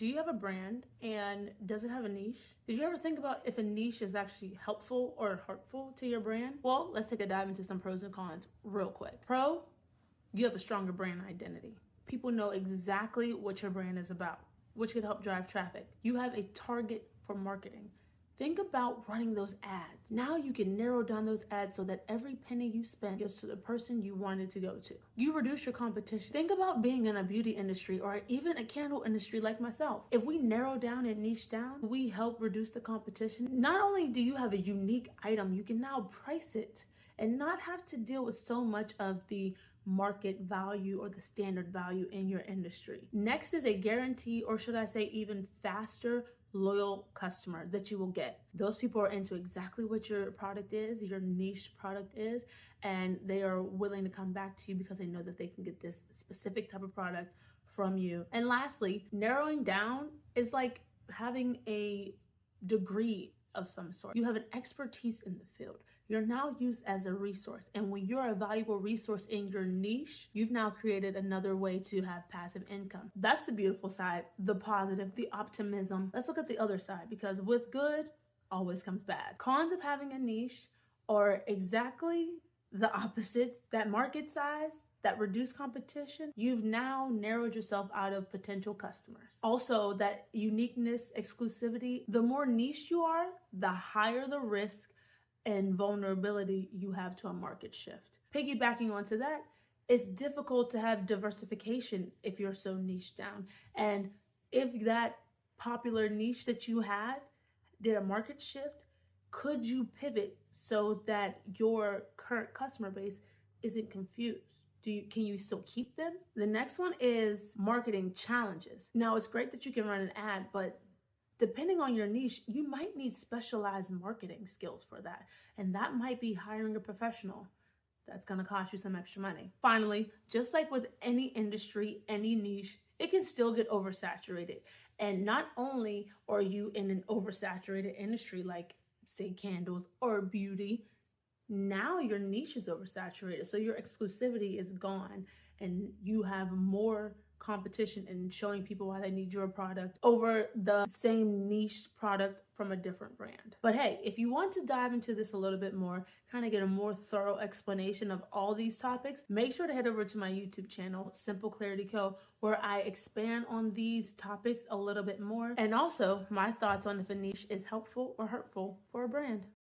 Do you have a brand and does it have a niche? Did you ever think about if a niche is actually helpful or hurtful to your brand? Well, let's take a dive into some pros and cons real quick. Pro, you have a stronger brand identity. People know exactly what your brand is about, which could help drive traffic. You have a target for marketing. Think about running those ads. Now you can narrow down those ads so that every penny you spend goes to the person you wanted to go to. You reduce your competition. Think about being in a beauty industry or even a candle industry like myself. If we narrow down and niche down, we help reduce the competition. Not only do you have a unique item, you can now price it and not have to deal with so much of the market value or the standard value in your industry. Next is a guarantee, or should I say even faster, loyal customer that you will get. Those people are into exactly what your product is, your niche product is, and they are willing to come back to you because they know that they can get this specific type of product from you. And lastly, narrowing down is like having a degree of some sort. You have an expertise in the field. You're now used as a resource. And when you're a valuable resource in your niche, you've now created another way to have passive income. That's the beautiful side, the positive, the optimism. Let's look at the other side, because with good always comes bad. Cons of having a niche are exactly the opposite. That market size, that reduced competition, you've now narrowed yourself out of potential customers. Also, that uniqueness, exclusivity, the more niche you are, the higher the risk and vulnerability you have to a market shift. Piggybacking onto that, it's difficult to have diversification if you're so niche down. And if that popular niche that you had did a market shift, could you pivot so that your current customer base isn't confused? Can you still keep them? The next one is marketing challenges. Now, it's great that you can run an ad, but depending on your niche, you might need specialized marketing skills for that. And that might be hiring a professional. That's gonna cost you some extra money. Finally, just like with any industry, any niche, it can still get oversaturated. And not only are you in an oversaturated industry like, say, candles or beauty, now your niche is oversaturated, so your exclusivity is gone and you have more competition in showing people why they need your product over the same niche product from a different brand. But hey, if you want to dive into this a little bit more, kind of get a more thorough explanation of all these topics, make sure to head over to my YouTube channel, Simple Clarity Co, where I expand on these topics a little bit more, and also my thoughts on if a niche is helpful or hurtful for a brand.